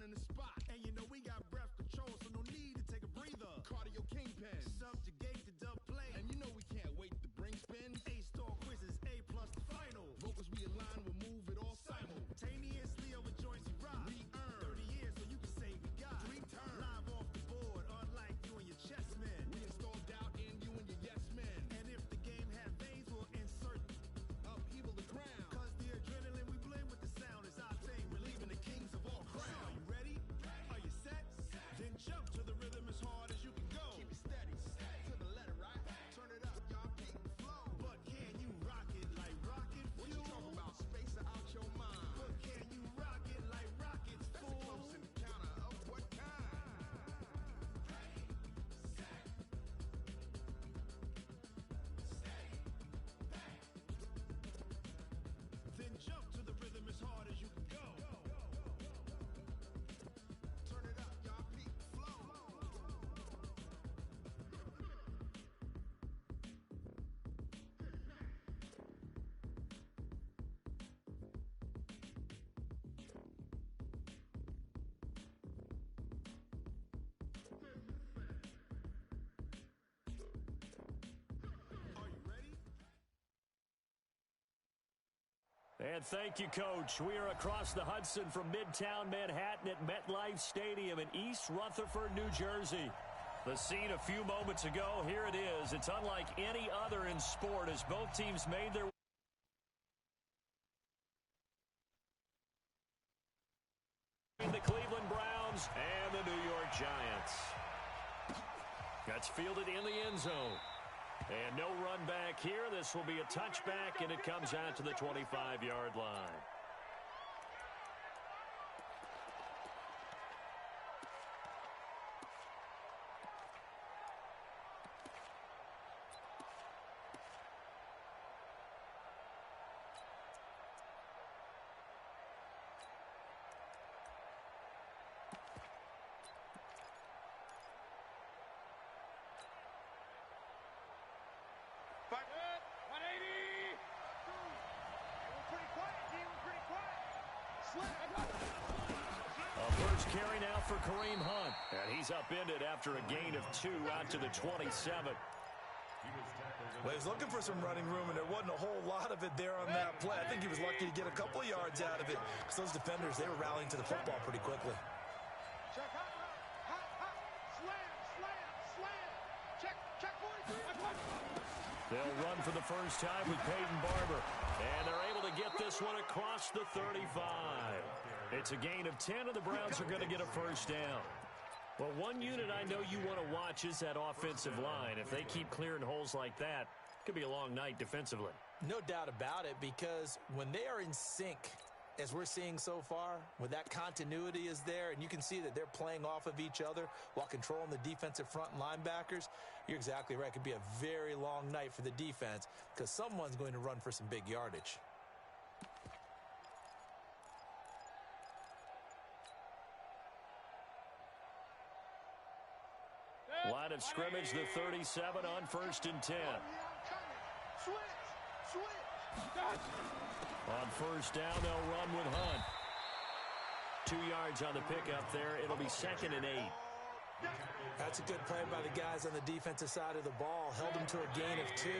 running the spot. And you know we got breath control, so no need to take a breather. Cardio kingpin. Subjugate the dub play. And you know we can't wait to bring spins. A-star quizzes, A+ the final. Vocals we align, we'll move it all simultaneously over joints we rock. We earn 30 years, so you can say we got 3 turns. Live off the board, unlike you and your chess men. We install doubt in you and your yes men. And if the game had veins, we'll insert upheaval the ground. Cause the adrenaline we blend with the sound is our thing. We're leaving the kings of all crowns. So are you ready? Are you set? Then jump to the rhythm as hard as you can go. Keep it steady. To the letter, right? Turn it up, y'all keep the flow. But can you rock it like rocket fuel? What you talking about? Space out your mind. But can you rock it like rockets, That's fool? a close encounter of what kind? Then jump to the rhythm as hard as you can go. Turn it up, y'all keep the flow. Are you ready? And thank you, Coach. We are across the Hudson from Midtown Manhattan at MetLife Stadium in East Rutherford, New Jersey. The scene a few moments ago, here it is. It's unlike any other in sport as both teams made their the Cleveland Browns and the New York Giants. That's fielded in the end zone. And no run back here. This will be a touchback, and it comes out to the 25-yard line. A first carry now for Kareem Hunt. And he's upended after a gain of 2 out to the 27. Well, he was looking for some running room, and there wasn't a whole lot of it there on that play. I think he was lucky to get a couple of yards out of it because those defenders, they were rallying to the football pretty quickly. Check, hot, slam, check, 43. They'll run for the first time with Peyton Barber. And they're able to get this one across the 35. It's a gain of 10, and the Browns are going to get a first down. Well, one unit I know you want to watch is that offensive line. If they keep clearing holes like that, it could be a long night defensively. No doubt about it, because when they are in sync, as we're seeing so far, when that continuity is there, and you can see that they're playing off of each other while controlling the defensive front linebackers, you're exactly right. It could be a very long night for the defense because someone's going to run for some big yardage. Line of scrimmage, the 37 on 1st and 10. On first down, they'll run with Hunt. 2 yards on the pickup there. It'll be 2nd and 8. That's a good play by the guys on the defensive side of the ball. Held them to a gain of 2.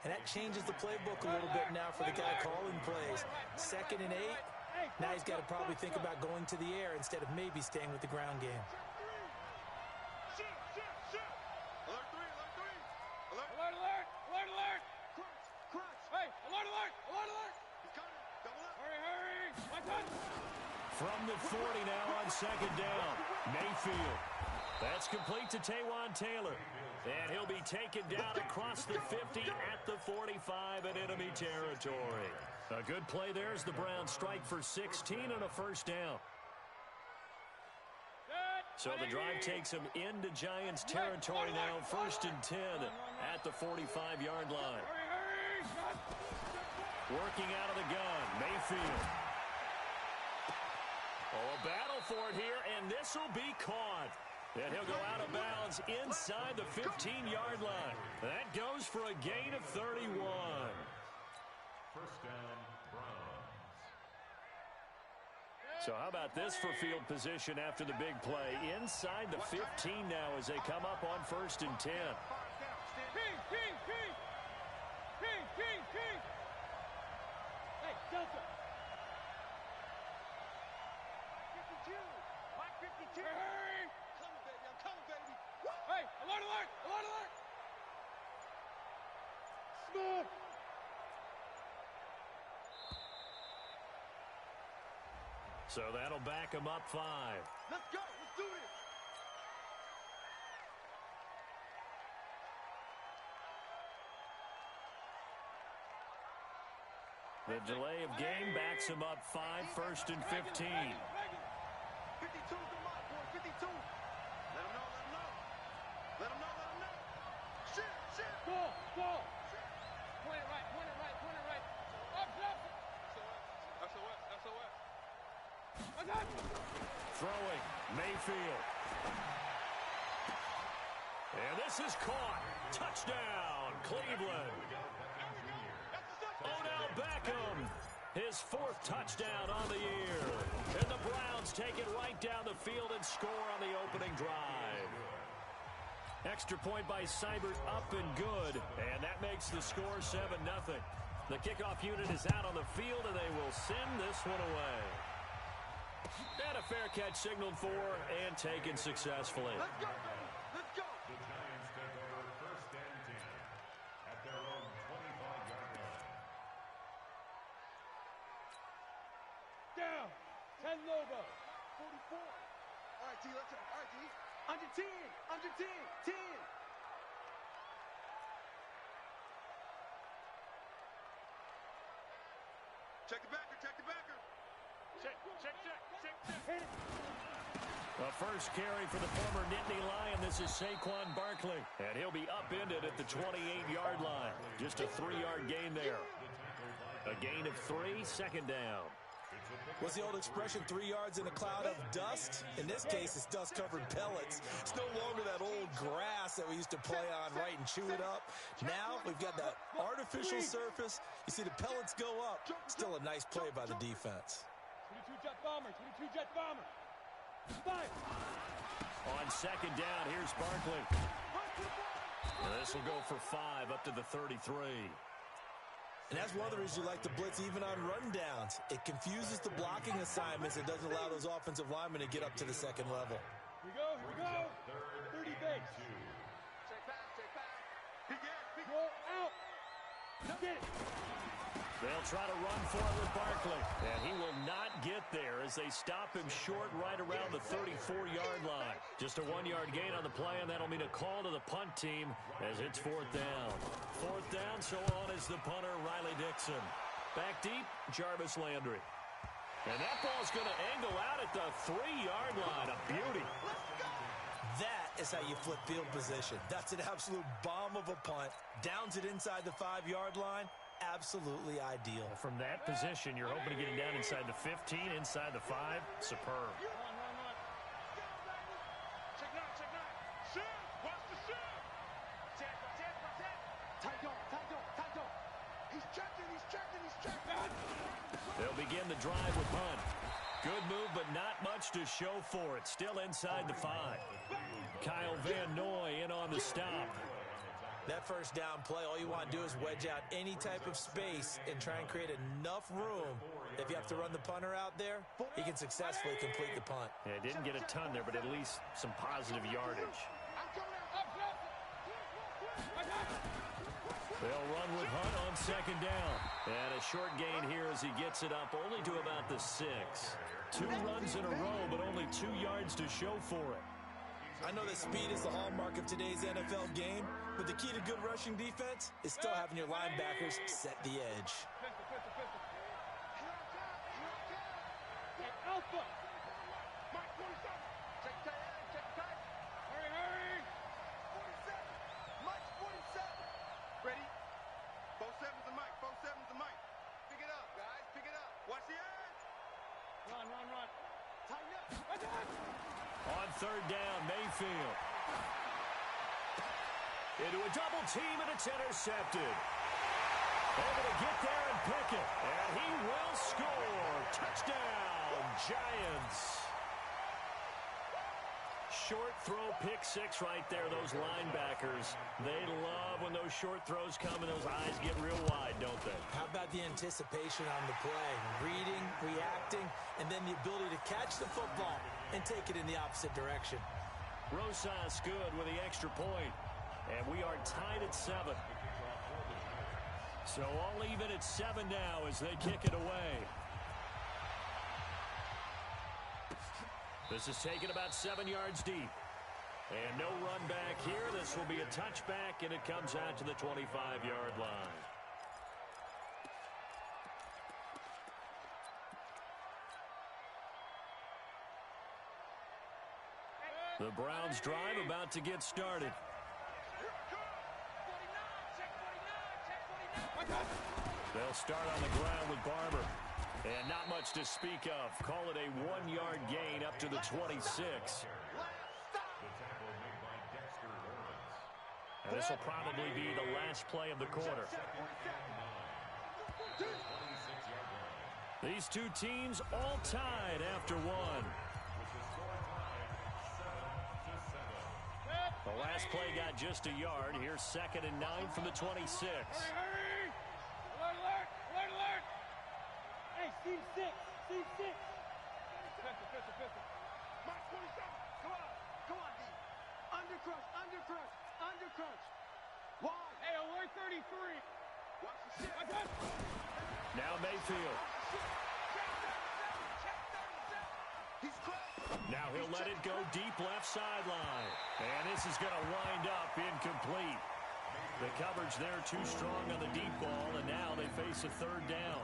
And that changes the playbook a little bit now for the guy calling plays. 2nd and 8. Now he's got to probably think about going to the air instead of maybe staying with the ground game. From the 40 now on 2nd down. Mayfield. That's complete to Taywan Taylor. And he'll be taken down across the 50 at the 45 in enemy territory. A good play there as the Browns strike for 16 and a first down. So the drive takes them into Giants territory now. 1st and 10 at the 45-yard line. Working out of the gun, Mayfield. Oh, a battle for it here, and this will be caught. And he'll go out of bounds inside the 15-yard line. That goes for a gain of 31. First down, Browns. So how about this for field position after the big play? Inside the 15 now as they come up on 1st and 10. Hey, Delta. 52. Mike 52. Hey. Coming, baby. I'm coming, baby. Hey, alert, alert, alert, alert. Smooth. So that'll back him up 5. Let's go. Let's do this. The delay of game backs him up 5, 1st and 15. 52's the mark, boy. 52. Let him know, let him know. Let him know, let him know. Shit, shit. Go, go. Point it right, point it right, point it right. Up, up. SOS, SOS. Throwing, Mayfield. And this is caught. Touchdown, Cleveland. Odell Beckham, his 4th touchdown on the year. And the Browns take it right down the field and score on the opening drive. Extra point by Seibert, up and good. And that makes the score 7-0. The kickoff unit is out on the field, and they will send this one away. And a fair catch signaled for and taken successfully. Let's go, baby. Let's go. The Giants take over 1st and 10 at their own 25-yard line. Down. 10 logo. 44. All right, T, let's go. All right, T. Under 10. Under 10. 10. Check the backer. Check the backer. Check, check, check, check, check. The first carry for the former Nittany Lion. This is Saquon Barkley. And he'll be upended at the 28-yard line. Just a 3-yard gain there. A gain of 3, 2nd down. What's the old expression, 3 yards in a cloud of dust? In this case, it's dust-covered pellets. It's no longer that old grass that we used to play on, right, and chew it up. Now we've got that artificial surface. You see the pellets go up. Still a nice play by the defense. 22 jet bomber. 22 jet bomber. 5. On 2nd down, here's Barkley. This will go for 5 up to the 33. And that's one of the reasons you like to blitz even on rundowns. It confuses the blocking assignments. It doesn't allow those offensive linemen to get up to the 2nd level. Here we go, here we go. 30 base. Check back, check back. Big air, roll out. Get it. They'll try to run for it with Barkley. And he will not get there as they stop him short right around the 34-yard line. Just a 1-yard gain on the play, and that'll mean a call to the punt team as it's 4th down. 4th down, so on is the punter, Riley Dixon. Back deep, Jarvis Landry. And that ball's going to angle out at the 3-yard line. A beauty. That is how you flip field position. That's an absolute bomb of a punt. Downs it inside the 5-yard line. Absolutely ideal. From that position, you're hoping to get it down inside the 15, inside the 5. Superb. Run. Check now, check now. Shoot, watch the shoot. Check. Tight on. He's checking. They'll begin the drive with punt. Good move, but not much to show for it. Still inside the 5. Kyle Van Noy in on the stop. That 1st down play, all you want to do is wedge out any type of space and try and create enough room. If you have to run the punter out there, he can successfully complete the punt. Yeah, didn't get a ton there, but at least some positive yardage. They'll run with Hunt on 2nd down. And a short gain here as he gets it up only to about the 6. 2 runs in a row, but only 2 yards to show for it. I know that speed is the hallmark of today's NFL game, but the key to good rushing defense is still having your linebackers set the edge. Alpha. Mike 47. Check tight. Hurry. 47. Mike 47. Ready? 47's the Mike. Pick it up, guys. Pick it up. Watch the edge. Run. Tighten up. On 3rd down, Mayfield. Into a double team, and it's intercepted. Able to get there and pick it. And he will score. Touchdown, Giants. Short throw, pick six right there, those linebackers. They love when those short throws come and those eyes get real wide, don't they? How about the anticipation on the play? Reading, reacting, and then the ability to catch the football and take it in the opposite direction. Rosas good with the extra point. And we are tied at 7. So all even at 7 now as they kick it away. This is taken about 7 yards deep. And no run back here. This will be a touchback, and it comes out to the 25-yard line. The Browns drive about to get started. They'll start on the ground with Barber. And not much to speak of. Call it a 1-yard gain up to the 26. And this will probably be the last play of the quarter. These two teams all tied after 1. The last play got just a yard. Here's 2nd and 9 from the 26. Hurry! Alert! Hey, Steve 6. Pistol. Mike 27. Come on, D. Undercrush. Wide. Hey, alert 33. Watch the shit. Now Mayfield. He's cracked. Now he'll let it go deep left sideline. And this is going to wind up incomplete. The coverage there too strong on the deep ball, and now they face a 3rd down.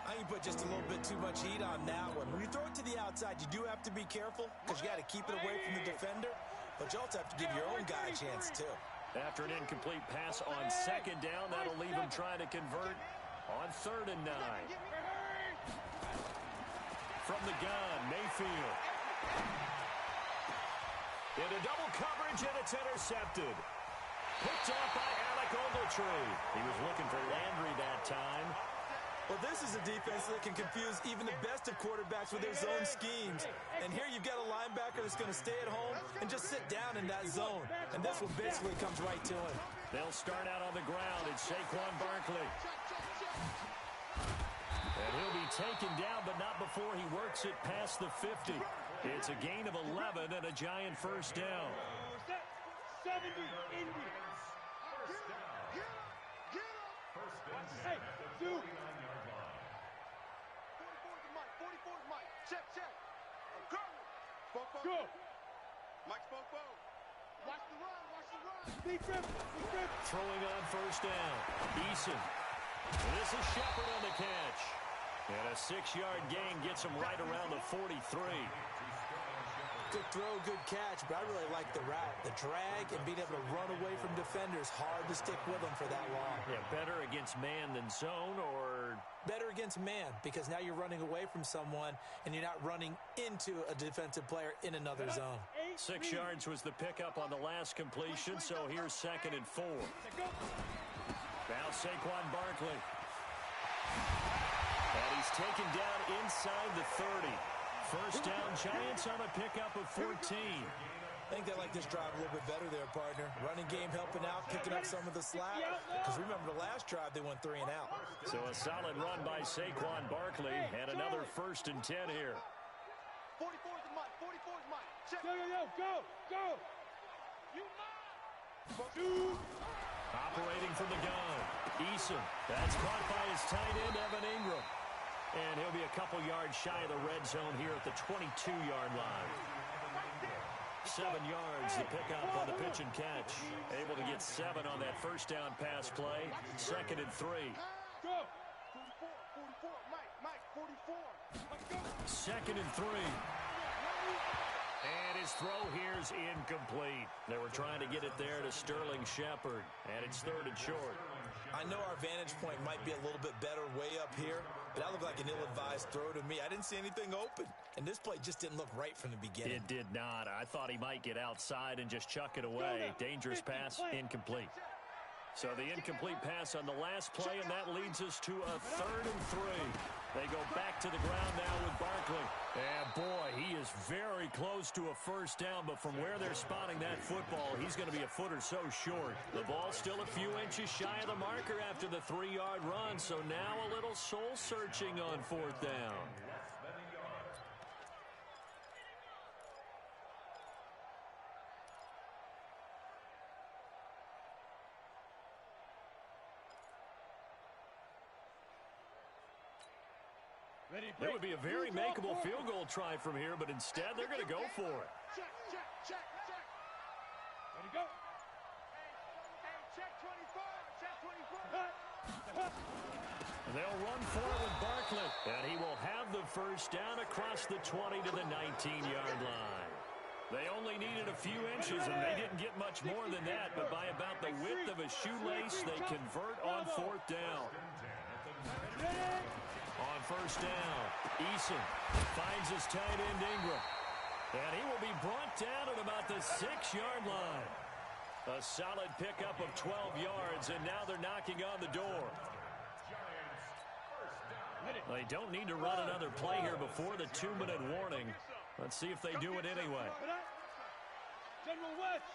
I think you put just a little bit too much heat on that one. When you throw it to the outside, you do have to be careful because you got to keep it away from the defender, but you also have to give your own guy a chance too. After an incomplete pass on 2nd down, that'll leave him trying to convert on 3rd and 9. From the gun, Mayfield. Into double coverage, and it's intercepted. Picked off by Alec Ogletree. He was looking for Landry that time. Well, this is a defense that can confuse even the best of quarterbacks with their zone schemes. And here you've got a linebacker that's going to stay at home and just sit down in that zone. And this one basically comes right to him. They'll start out on the ground. It's Saquon Barkley. And he'll be taken down, but not before he works it past the 50. It's a gain of 11 and a Giant first down. 70, Indy. Hey, 2. 44's Mike. Check. Go. Mike Spoke. Watch the run. Deep rip. Throwing on first down. Eason. And this is Shepard on the catch. And a 6-yard gain gets him right around the 43. Good throw, good catch, but I really like the route. The drag and being able to run away from defenders, hard to stick with them for that long. Yeah, better against man than zone, or better against man, because now you're running away from someone and you're not running into a defensive player in another zone. 6 yards was the pickup on the last completion, so here's 2nd and 4. Now Saquon Barkley. And he's taken down inside the 30. First down, Giants on a pickup of 14. I think they like this drive a little bit better there, partner. Running game helping out, picking up some of the slack. Because remember, the last drive, they went 3 and out. So a solid run by Saquon Barkley, and another 1st and 10 here. 44's Mike. Check. Go. You Operating from the gun. Eason. That's caught by his tight end, Evan Ingram. And he'll be a couple yards shy of the red zone here at the 22-yard line. 7 yards, the pickup on the pitch and catch. Able to get 7 on that first down pass play. 2nd and 3. Go. 44, Mike, 44. 2nd and 3. And his throw here's incomplete. They were trying to get it there to Sterling Shepard, and it's 3rd and short. I know our vantage point might be a little bit better way up here, but that looked like an ill-advised throw to me. I didn't see anything open, and this play just didn't look right from the beginning. It did not. I thought he might get outside and just chuck it away. Dangerous pass, incomplete. So the incomplete pass on the last play, and that leads us to a 3rd and 3. They go back to the ground now with Barkley. And, boy, he is very close to a first down, but from where they're spotting that football, he's going to be a foot or so short. The ball's still a few inches shy of the marker after the 3-yard run, so now a little soul-searching on 4th down. It would be a very makeable field goal try from here, but instead they're going to go for it. Check. Ready, go. Hey, check 24. And they'll run forward with Barkley, and he will have the first down across the 20 to the 19-yard line. They only needed a few inches, and they didn't get much more than that, but by about the width of a shoelace, they convert on 4th down. On 1st down, Eason finds his tight end Ingram. And he will be brought down at about the 6-yard line. A solid pickup of 12 yards, and now they're knocking on the door. They don't need to run another play here before the 2-minute warning. Let's see if they do it anyway. General West.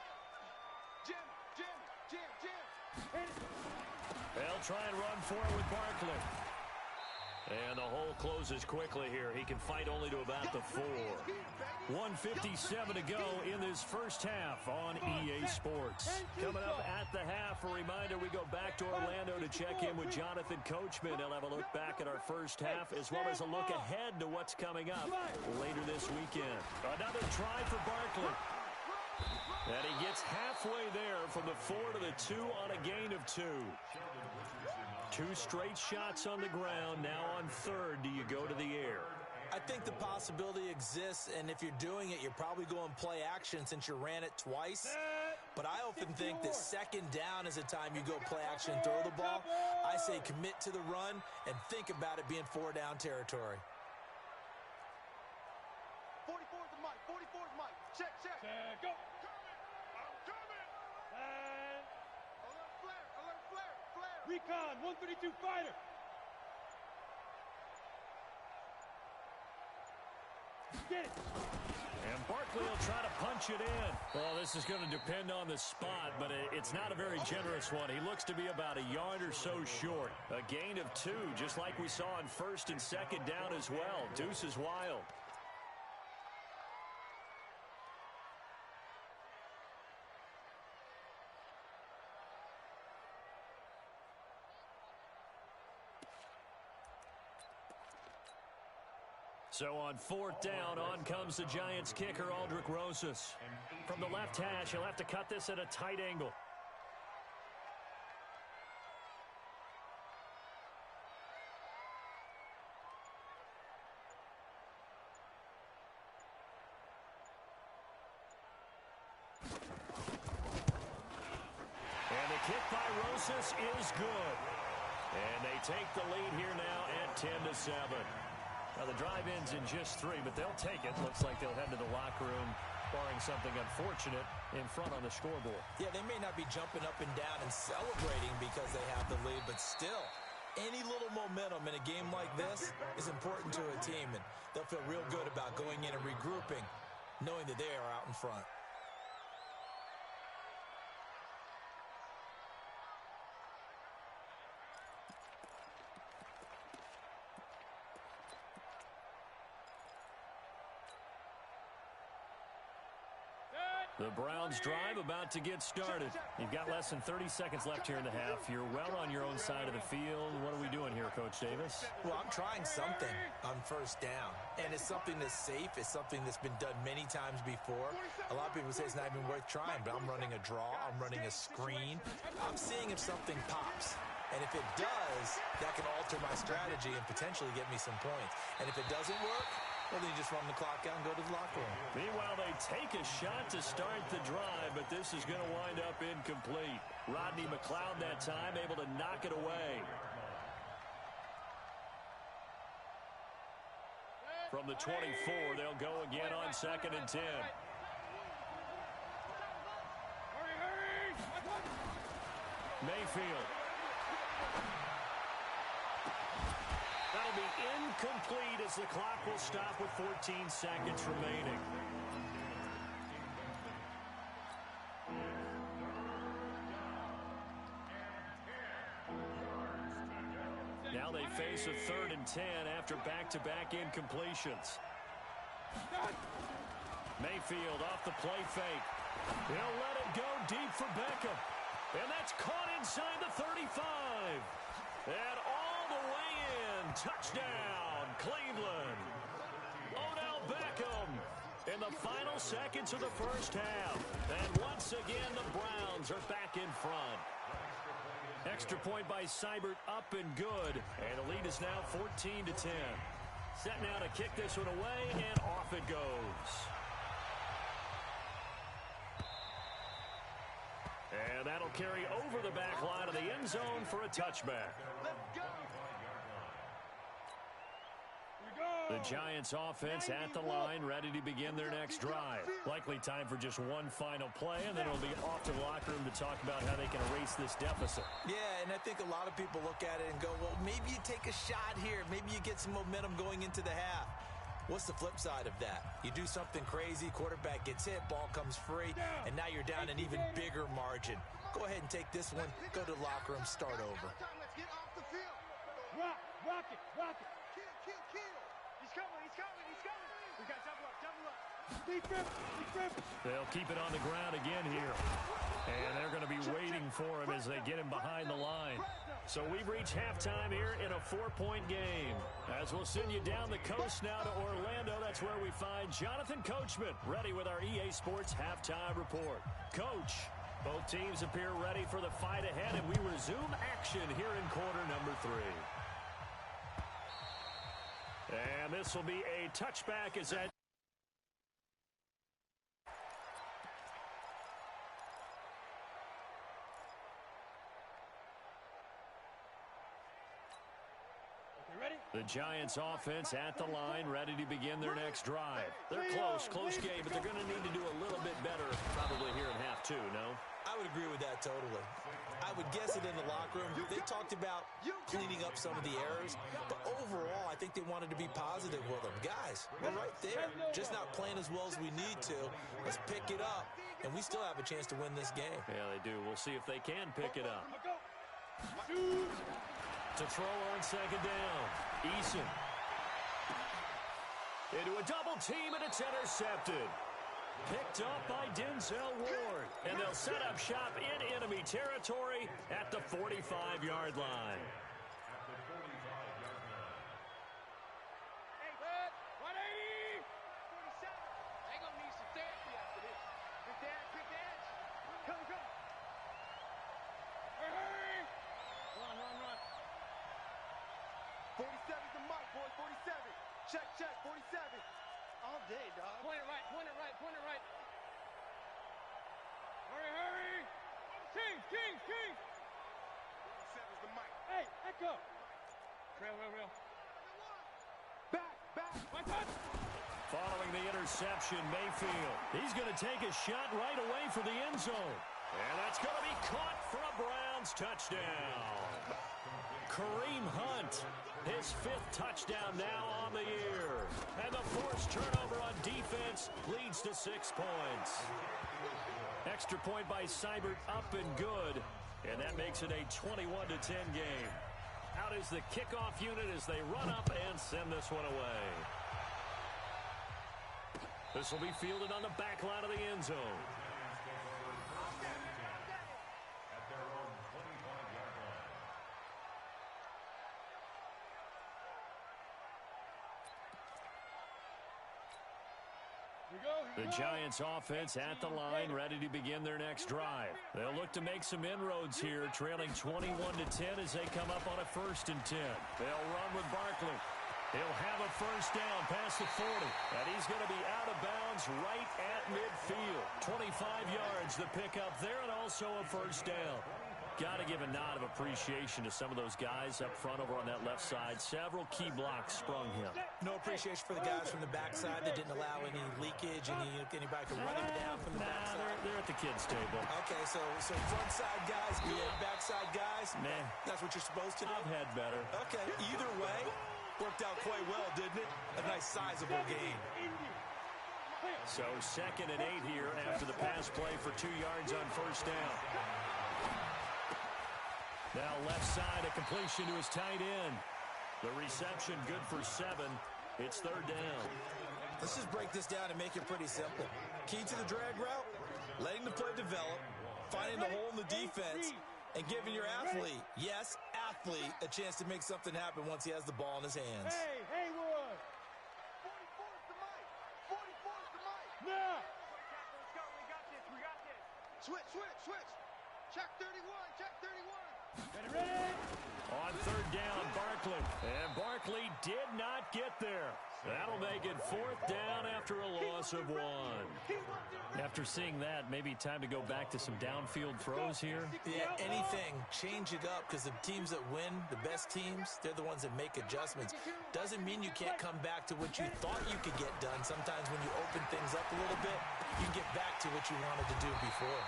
Jim. They'll try and run for it with Barkley. And the hole closes quickly here. He can fight only to about the 4. 1:57 to go in this first half on EA Sports. Coming up at the half, a reminder, we go back to Orlando to check in with Jonathan Coachman. He'll have a look back at our first half as well as a look ahead to what's coming up later this weekend. Another try for Barkley. And he gets halfway there from the 4 to the 2 on a gain of 2. 2 straight shots on the ground. Now on 3rd, do you go to the air? I think the possibility exists, and if you're doing it, you're probably going play action since you ran it twice. But I often think that 2nd down is the time you go play action and throw the ball. I say commit to the run and think about it being 4-down territory. 44's the mic. 44's mic. Check. Go. I'm coming. And Alert flare. recon, 132 fighter. Get it. And Barkley will try to punch it in. Well, this is going to depend on the spot, but it's not a very generous one. He looks to be about a yard or so short. A gain of 2, just like we saw on 1st and 2nd down as well. Deuce is wild. So on 4th down, on comes the Giants kicker, Aldrick Rosas. From the left hash, he'll have to cut this at a tight angle. And the kick by Rosas is good. And they take the lead here now at 10-7. Now, the drive ends in just 3, but they'll take it. Looks like they'll head to the locker room, barring something unfortunate, in front on the scoreboard. Yeah, they may not be jumping up and down and celebrating because they have the lead, but still, any little momentum in a game like this is important to a team, and they'll feel real good about going in and regrouping, knowing that they are out in front. The Browns drive about to get started. You've got less than 30 seconds left here in the half. You're well on your own side of the field. What are we doing here, Coach Davis? Well, I'm trying something on 1st down, and it's something that's safe. It's something that's been done many times before. A lot of people say it's not even worth trying, but I'm running a draw. I'm running a screen. I'm seeing if something pops. And if it does, that can alter my strategy and potentially get me some points. And if it doesn't work, well, then you just run the clock out and go to the locker room. Meanwhile, they take a shot to start the drive, but this is going to wind up incomplete. Rodney McLeod that time able to knock it away. From the 24, they'll go again on 2nd and 10. Hurry. Mayfield. That'll be incomplete as the clock will stop with 14 seconds remaining. Now they face a 3rd and 10 after back-to-back incompletions. Mayfield off the play fake. He'll let it go deep for Beckham. And that's caught inside the 35. And all the way in. Touchdown, Cleveland. Odell Beckham in the final seconds of the first half. And once again, the Browns are back in front. Extra point by Seibert up and good. And the lead is now 14-10. Set now to kick this one away, and off it goes. And that'll carry over the back line of the end zone for a touchback. Let's go. The Giants offense at the line, ready to begin their next drive. Likely time for just one final play, and then it'll be off to the locker room to talk about how they can erase this deficit. Yeah, and I think a lot of people look at it and go, well, maybe you take a shot here. Maybe you get some momentum going into the half. What's the flip side of that? You do something crazy, quarterback gets hit, ball comes free, and now you're down an even bigger margin. Go ahead and take this one, go to the locker room, start over. Let's get off the field. Rock it. Kill. He's coming. We got double up. Defense. They'll keep it on the ground again here. And they're going to be waiting for him as they get him behind the line. So we've reached halftime here in a 4-point game. As we'll send you down the coast now to Orlando, that's where we find Jonathan Coachman, ready with our EA Sports halftime report. Coach, both teams appear ready for the fight ahead, and we resume action here in quarter number 3. And this will be a touchback as that. The Giants offense at the line, ready to begin their next drive. They're close game, but they're going to need to do a little bit better probably here in half 2, no? I would agree with that totally. I would guess it in the locker room. They talked about cleaning up some of the errors, but overall, I think they wanted to be positive with them. Guys, we're right there. Just not playing as well as we need to. Let's pick it up, and we still have a chance to win this game. Yeah, they do. We'll see if they can pick it up. To throw on second down. Eason. Into a double team, and it's intercepted. Picked up by Denzel Ward. And they'll set up shop in enemy territory at the 45-yard line. Hey, bud. 180. 47. They gonna need some therapy after this. Quick dance. Come. Hurry. Run. 47's the mic, boys. 47. Check. 47. All day, dog. Point it right. Hurry. Kings. 47's the mic. Hey, echo. Real. Back. My touch. Following the interception, Mayfield. He's going to take a shot right away for the end zone. And that's going to be caught for a Browns touchdown. Kareem Hunt, his 5th touchdown now on the year. And the forced turnover on defense leads to 6 points. Extra point by Seibert up and good. And that makes it a 21-10 game. Out is the kickoff unit as they run up and send this one away. This will be fielded on the back line of the end zone. The Giants offense at the line, ready to begin their next drive. They'll look to make some inroads here, trailing 21-10 as they come up on a 1st and 10. They'll run with Barkley. He'll have a first down past the 40, and he's going to be out of bounds right at midfield. 25 yards to pick up there, and also a first down. got to give a nod of appreciation to some of those guys up front over on that left side. Several key blocks sprung him. No appreciation for the guys from the backside that didn't allow any leakage, anybody could run them down from the backside. They're at the kids' table. Okay, so front side guys, backside guys, that's what you're supposed to do? I've had better. Okay, either way, worked out quite well, didn't it? A nice sizable gain. So 2nd and 8 here after the pass play for 2 yards on first down. Now left side, a completion to his tight end. The reception good for 7. It's 3rd down. Let's just break this down and make it pretty simple. Key to the drag route, letting the play develop, finding the hole in the defense, and giving your athlete, yes, athlete, a chance to make something happen once he has the ball in his hands. Hey, Haywood! 44's the mic. 44's the mic. Now! Let's go. We got this. We got this. Switch. Check 31. Check 31. Ready? On 3rd down, Barkley. And Barkley did not get there. That'll make it 4th down after a loss of 1. After seeing that, maybe time to go back to some downfield throws here. Yeah, anything. Change it up, because the teams that win, the best teams, they're the ones that make adjustments. Doesn't mean you can't come back to what you thought you could get done. Sometimes when you open things up a little bit, you get back to what you wanted to do before.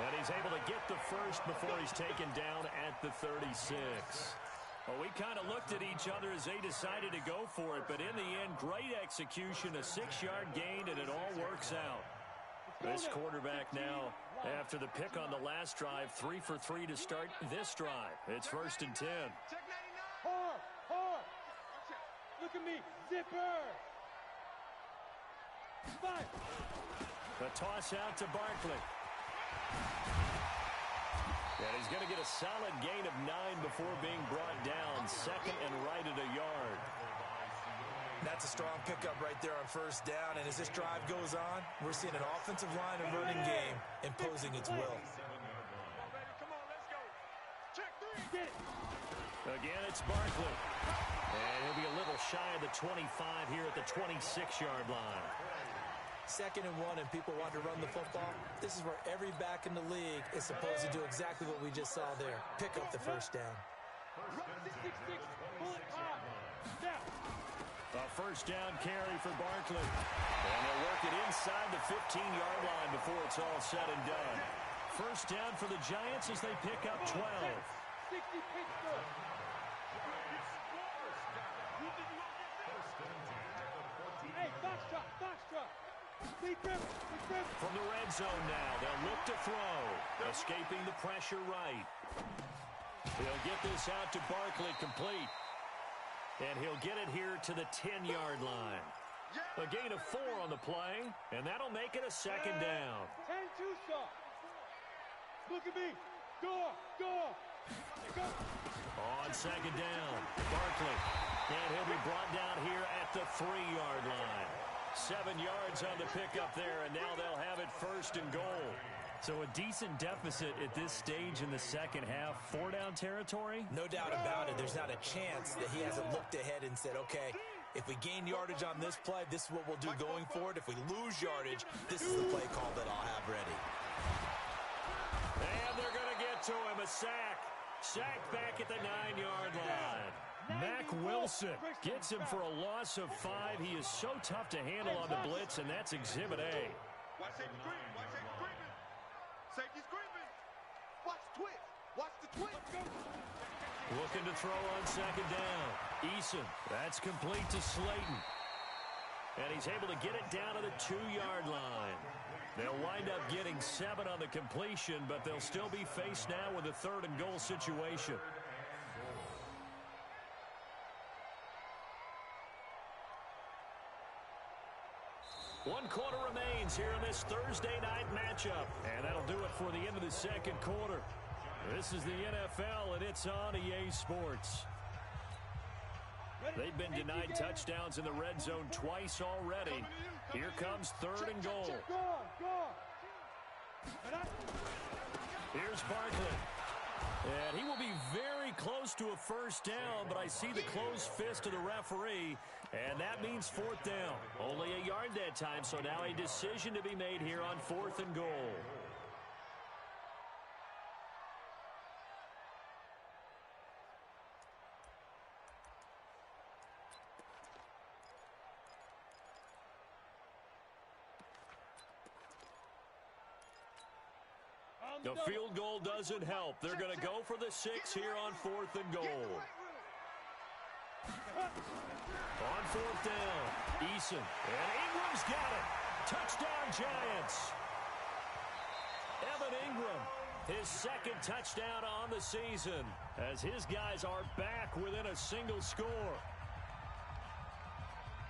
And he's able to get the first before he's taken down at the 36. Well, we kind of looked at each other as they decided to go for it, but in the end, great execution, a 6-yard gain, and it all works out. This quarterback now, after the pick on the last drive, 3 for 3 to start this drive. It's 1st and 10. Check 99. Hard! Look at me! Zipper! 5! The toss out to Barkley. And he's going to get a solid gain of 9 before being brought down. 2nd and right at a yard. That's a strong pickup right there on 1st down. And as this drive goes on, we're seeing an offensive line and running game imposing its will. Come on, let's go. Check 3. Get it! Again, it's Barkley. And he'll be a little shy of the 25 here at the 26-yard line. 2nd and 1, and people want to run the football. This is where every back in the league is supposed to do exactly what we just saw there. Pick up the 1st down. Run 6-6-6. Pull it hard. Down. A 1st down carry for Barkley. And they'll work it inside the 15-yard line before it's all said and done. 1st down for the Giants as they pick up 12. 60 Pittsburgh. Hey, foxtrot. Big grip. From the red zone now, they'll look to throw. Escaping the pressure right. He'll get this out to Barkley, complete. And he'll get it here to the 10-yard line. A gain of 4 on the play, and that'll make it a 2nd down. 10-2 shot. Look at me. Go. On 2nd down, Barkley. And he'll be brought down here at the 3-yard line. 7 yards on the pickup there, and now they'll have it 1st and goal. So a decent deficit at this stage in the second half. 4-down territory? No doubt about it. There's not a chance that he hasn't looked ahead and said, okay, if we gain yardage on this play, this is what we'll do going forward. If we lose yardage, this is the play call that I'll have ready. And they're going to get to him. A sack. Sack back at the 9-yard line. Mack Wilson gets him for a loss of 5. He is so tough to handle on the blitz, and that's Exhibit A. Watch safety creeping. Watch safety creeping. Safety's creeping. Watch the twitch. Watch the twitch. Looking to throw on 2nd down. Eason. That's complete to Slayton. And he's able to get it down to the 2-yard line. They'll wind up getting 7 on the completion, but they'll still be faced now with a 3rd and goal situation. One quarter remains here in this Thursday night matchup. And that'll do it for the end of the 2nd quarter. This is the NFL, and it's on EA Sports. They've been denied touchdowns in the red zone twice already. Here comes 3rd and goal. Here's Barkley. And he will be very close to a 1st down, but I see the closed fist of the referee, and that means 4th down. Only a yard that time, so now a decision to be made here on 4th and goal. The field goal doesn't help. They're going to go for the 6 here on 4th and goal. On 4th down, Eason. And Ingram's got it. Touchdown, Giants. Evan Ingram, his 2nd touchdown on the season, as his guys are back within a single score.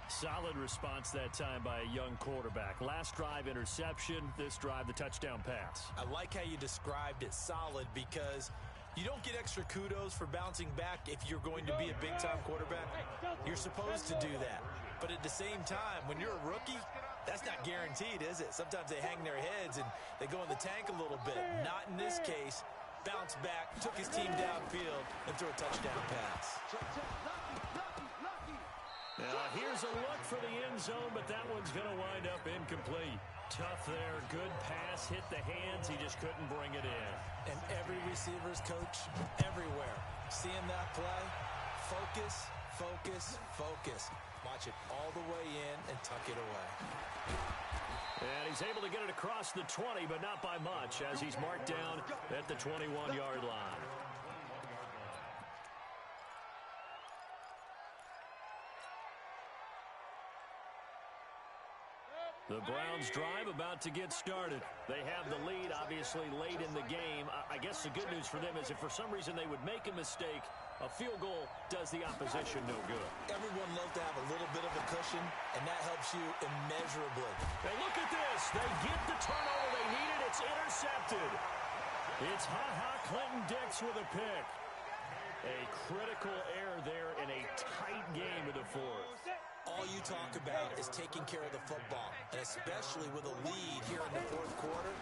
Solid response that time by a young quarterback. Last drive, interception. This drive, the touchdown pass. I like how you described it, solid, because you don't get extra kudos for bouncing back if you're going to be a big-time quarterback. You're supposed to do that. But at the same time, when you're a rookie, that's not guaranteed, is it? Sometimes they hang their heads and they go in the tank a little bit. Not in this case. Bounce back, took his team downfield, and threw a touchdown pass. Now, here's a look for the end zone, but that one's going to wind up incomplete. Tough there. Good pass. Hit the hands. He just couldn't bring it in. And every receiver's coach, everywhere, seeing that play, focus, focus, focus. Watch it all the way in and tuck it away. And he's able to get it across the 20, but not by much, as he's marked down at the 21-yard line. The Browns drive about to get started. They have the lead, obviously, late in the game. I guess the good news for them is if for some reason they would make a mistake, a field goal does the opposition no good. Everyone loves to have a little bit of a cushion, and that helps you immeasurably. Hey, look at this. They get the turnover they needed. It's intercepted. It's Ha-Ha Clinton-Dix with a pick. A critical error there in a tight game in the 4th. All you talk about is taking care of the football, and especially with a lead here in the 4th quarter,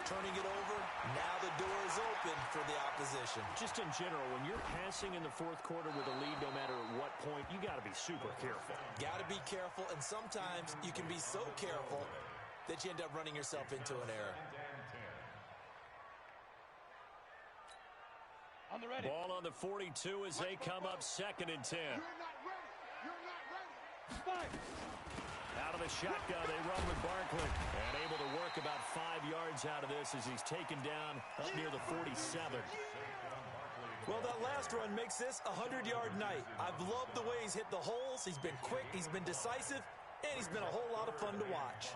turning it over, now the door is open for the opposition. Just in general, when you're passing in the 4th quarter with a lead, no matter what point, you got to be super careful. Got to be careful, and sometimes you can be so careful that you end up running yourself into an error. On the ready. Ball on the 42 as they come up 2nd and 10. You're not ready. You're not ready. Fight. Out of the shotgun, they run with Barkley. And able to work about 5 yards out of this as he's taken down up near the 47. Well, that last run makes this a 100-yard night. I've loved the way he's hit the holes. He's been quick, he's been decisive, and he's been a whole lot of fun to watch.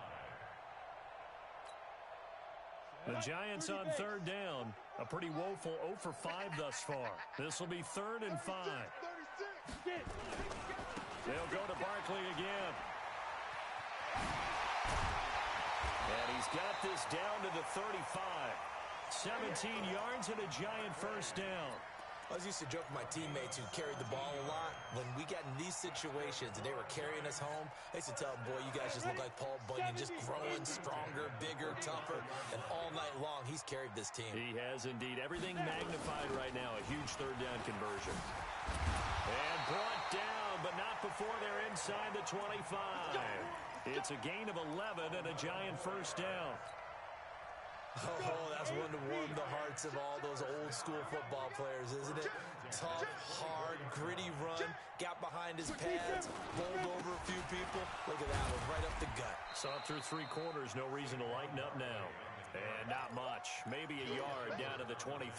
The Giants on 3rd down. A pretty woeful 0 for 5 thus far. This will be 3rd and 5. 36. They'll go to Barkley again. And he's got this down to the 35. 17 yards and a Giant first down. I used to joke with my teammates who carried the ball a lot. When we got in these situations and they were carrying us home, I used to tell them, boy, you guys just look like Paul Bunyan, just growing stronger, bigger, tougher. And all night long, he's carried this team. He has indeed. Everything magnified right now. A huge 3rd down conversion. And brought down, but not before they're inside the 25. It's a gain of 11 and a Giant first down. Oh, that's one to warm the hearts of all those old-school football players, isn't it? Tough, hard, gritty run, got behind his pads, bowled over a few people. Look at that one, right up the gut. Saw it through 3 quarters, no reason to lighten up now. And not much, maybe a yard down to the 23.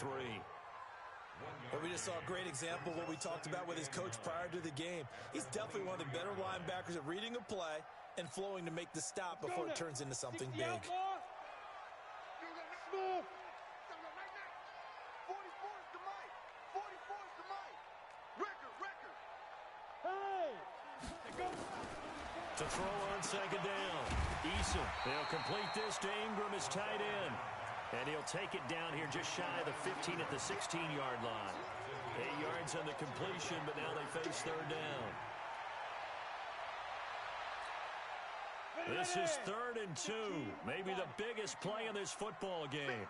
But we just saw a great example of what we talked about with his coach prior to the game. He's definitely one of the better linebackers at reading a play and flowing to make the stop before it turns into something big. 44 is the mic. 44 is the mic. Record. Hey! Go. To throw on 2nd down. Eason, they'll complete this to Ingram, his tight end. And he'll take it down here just shy of the 15 at the 16-yard line. 8 yards on the completion, but now they face 3rd down. This is 3rd and 2. Maybe the biggest play in this football game.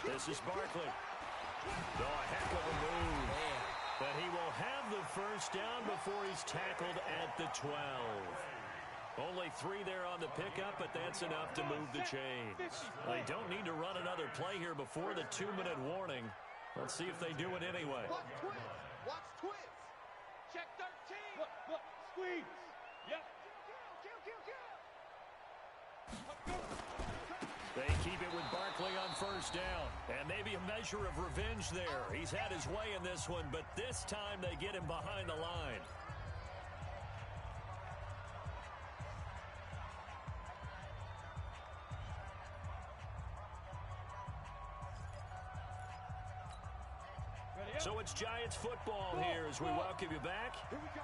This is Barkley. Oh, a heck of a move. But he will have the first down before he's tackled at the 12. Only 3 there on the pickup, but that's enough to move the chains. They don't need to run another play here before the 2-minute warning. Let's see if they do it anyway. Watch twist. Check 13. Look, squeeze. Yep. Kill. They keep first down. And maybe a measure of revenge there. He's had his way in this one, but this time they get him behind the line. So it's Giants football here as we welcome you back.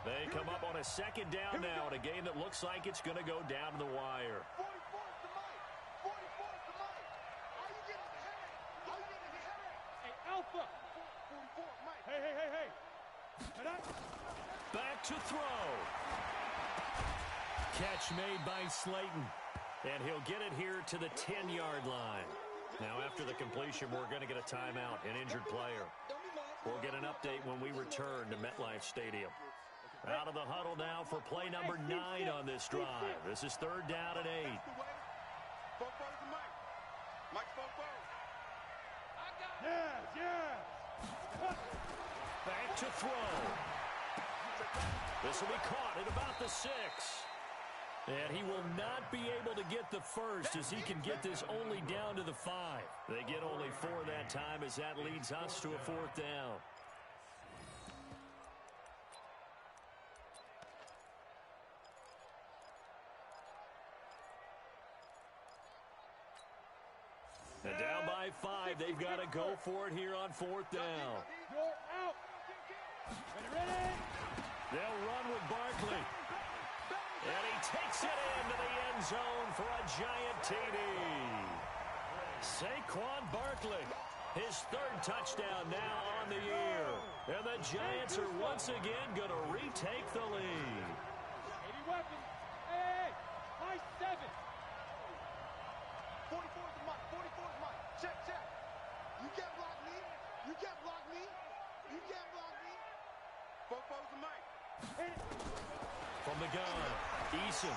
They come up on a second down now in a game that looks like it's going to go down to the wire. 44's the mic. 44's the mic. Are you getting headed? Are you getting headed? Hey, Alpha. 44, Mike. Hey. Back to throw. Catch made by Slayton. And he'll get it here to the 10-yard line. Now after the completion, we're going to get a timeout, an injured player. We'll get an update when we return to MetLife Stadium. Out of the huddle now for play number 9 on this drive. This is third down and 8. Fofo's the mic. Mike Fofo. Yes. Back to throw. This will be caught at about the 6. And he will not be able to get the first as he can get this only down to the 5. They get only 4 that time as that leads us to a fourth down. And down by 5, they've got to go for it here on fourth down. You're out. Ready? They'll run with Barkley. And he takes it into the end zone for a giant TD. Saquon Barkley, his third touchdown now on the year. And the Giants are once again going to retake the lead. 80 weapons. Hey. My 7. 44's the mic. 44's mic. Check. You can't block me. You can't block me. You can't block me. Fofo's the mic. From the gun, Eason.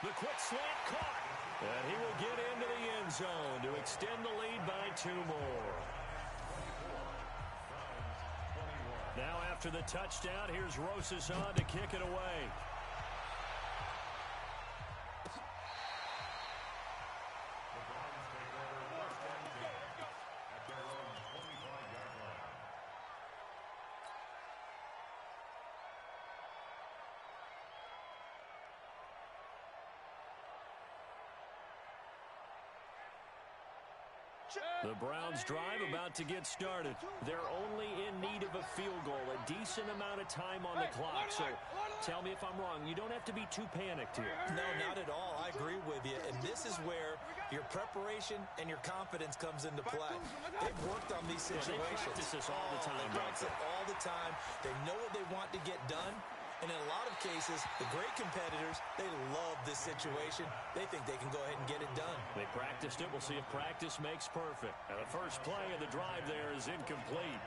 The quick slant caught. And he will get into the end zone to extend the lead by 2 more. Now after the touchdown, here's Rosas on to kick it away. The Browns drive about to get started. They're only in need of a field goal, a decent amount of time on the clock. So tell me if I'm wrong. You don't have to be too panicked here. No, not at all. I agree with you. And this is where your preparation and your confidence comes into play. They've worked on these situations. They practice this all the time. They practice it all the time. They know what they want to get done. And in a lot of cases, the great competitors, they love this situation. They think they can go ahead and get it done. They practiced it. We'll see if practice makes perfect. And the first play of the drive there is incomplete.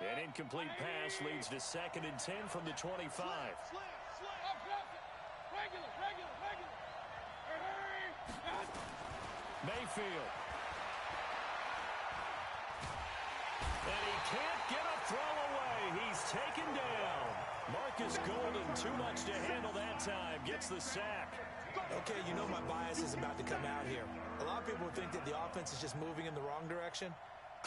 An incomplete pass leads to 2nd and 10 from the 25. Regular. Mayfield. And he can't get a throw away. He's taken down. Marcus Golden, too much to handle that time. Gets the sack. Okay, you know my bias is about to come out here. A lot of people think that the offense is just moving in the wrong direction.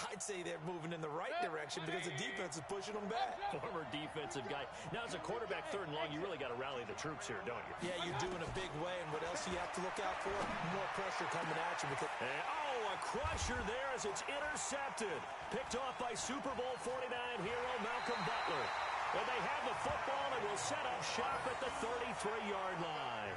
I'd say they're moving in the right direction because the defense is pushing them back. Former defensive guy. Now, as a quarterback, 3rd and long, you really got to rally the troops here, don't you? Yeah, you do in a big way. And what else do you have to look out for? More pressure coming at you. And, a crusher there as it's intercepted. Picked off by Super Bowl 49 hero Malcolm Butler. And they have the football and will set up shop at the 33-yard line.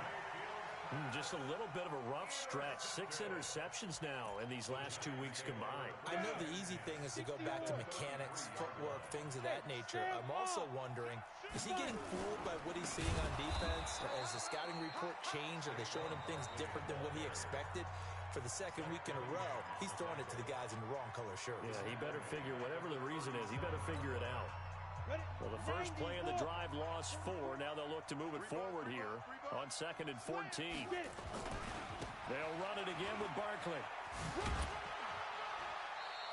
Just a little bit of a rough stretch. 6 interceptions now in these last 2 weeks combined. I know the easy thing is to go back to mechanics, footwork, things of that nature. I'm also wondering, is he getting fooled by what he's seeing on defense? Has the scouting report changed? Are they showing him things different than what he expected? For the 2nd week in a row, he's throwing it to the guys in the wrong color shirts. Yeah, he better figure, whatever the reason is, he better figure it out. Well, the first play of the drive lost 4. Now they'll look to move it forward here on 2nd and 14. They'll run it again with Barkley.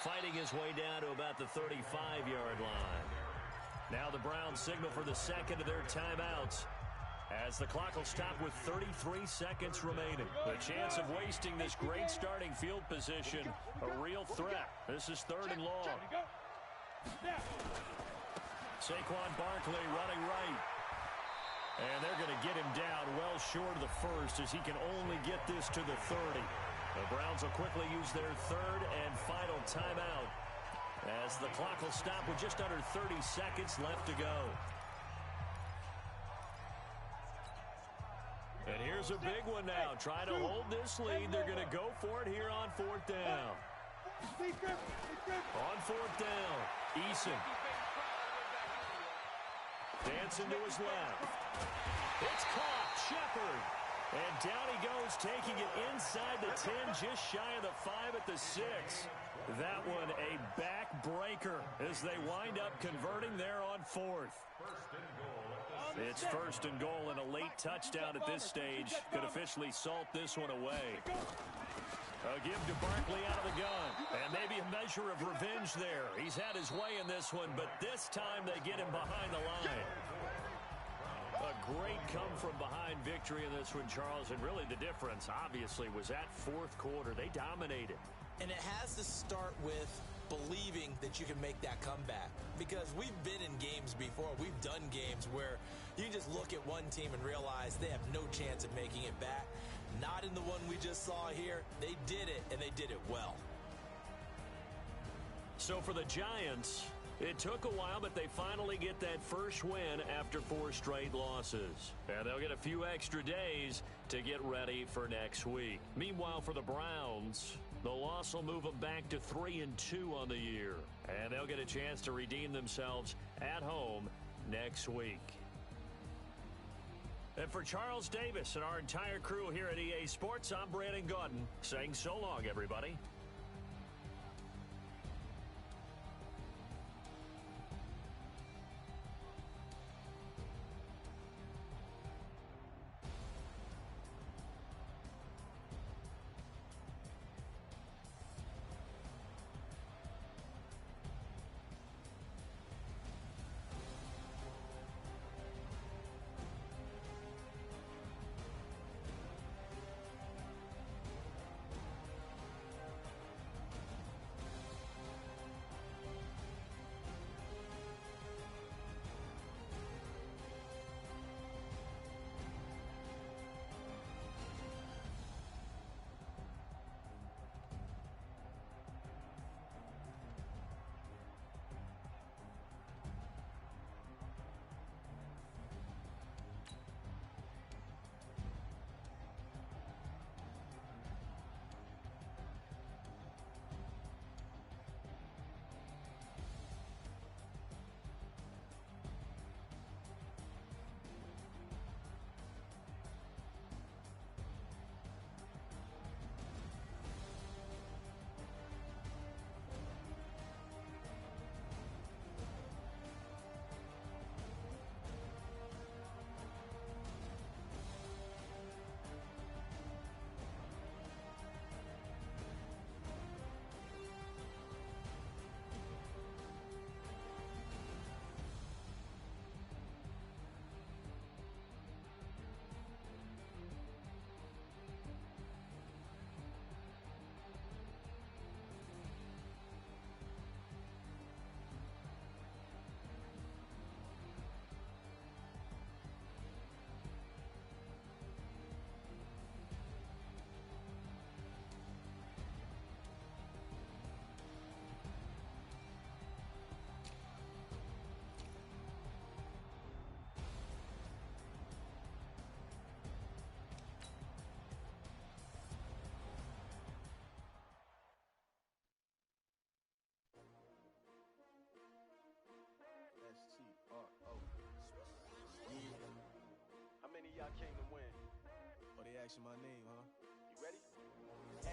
Fighting his way down to about the 35-yard line. Now the Browns signal for the second of their timeouts, as the clock will stop with 33 seconds remaining. The chance of wasting this great starting field position, a real threat. This is 3rd and long. Saquon Barkley running right. And they're going to get him down well short of the first, as he can only get this to the 30. The Browns will quickly use their 3rd and final timeout, as the clock will stop with just under 30 seconds left to go. And here's a big one now. Trying to hold this lead. They're going to go for it here on 4th down. On 4th down, Eason. Dancing to his left. It's caught. Shepard. And down he goes, taking it inside the 10, just shy of the 5 at the 6. That one a backbreaker as they wind up converting there on 4th. It's 1st and goal, and a late touchdown at this stage could officially salt this one away. A give to Barkley out of the gun, and maybe a measure of revenge there. He's had his way in this one, but this time they get him behind the line. A great come-from-behind victory in this one, Charles, and really the difference, obviously, was that 4th quarter. They dominated. And it has to start with believing that you can make that comeback, because we've been in games before. We've done games where you just look at one team and realize they have no chance of making it back. Not in the one we just saw here. They did it, and they did it well. So for the Giants, it took a while, but they finally get that first win after 4 straight losses. And they'll get a few extra days to get ready for next week. Meanwhile, for the Browns, the loss will move them back to 3-2 on the year. And they'll get a chance to redeem themselves at home next week. And for Charles Davis and our entire crew here at EA Sports, I'm Brandon Gaudin saying so long, everybody. y'all came to win. Oh, they asking my name, huh? You ready?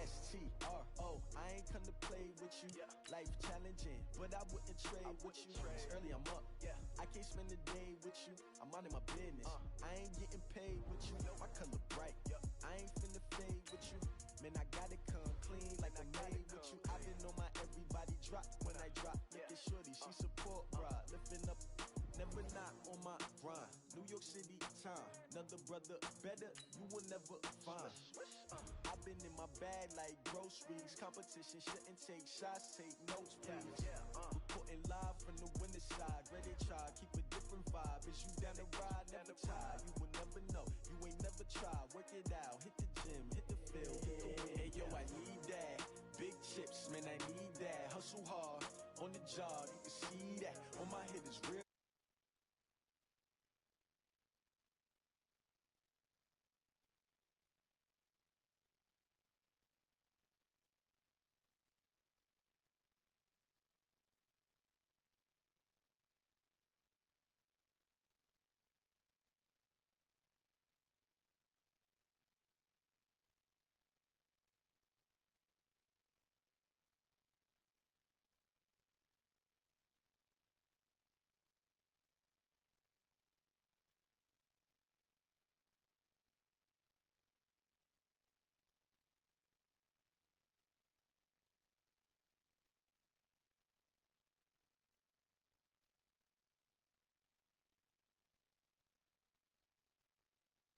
S-T-R-O, I ain't come to play with you. Yeah. Life challenging, but I wouldn't trade with you. It's early, I'm up. Yeah. I can't spend the day with you. I'm out of my business. I ain't getting paid with you. My color bright. I ain't finna fade with you. Man, I gotta come clean like I made with you. I've been on my everybody drop when I drop. Looking shorty, she support, bruh. Lifting up. never not on my grind. New York City time, another brother better, you will never find. I've been in my bag like groceries. Competition shouldn't take shots, take notes, please. Reporting live from the winter side. Ready to try, keep a different vibe. Is you down the ride, never tired. You will never know, you ain't never tried. Work it out, hit the gym, hit the field, hit the wind. Hey yo, I need that. Big chips, man, I need that. Hustle hard on the job, you can see that. On my head is real.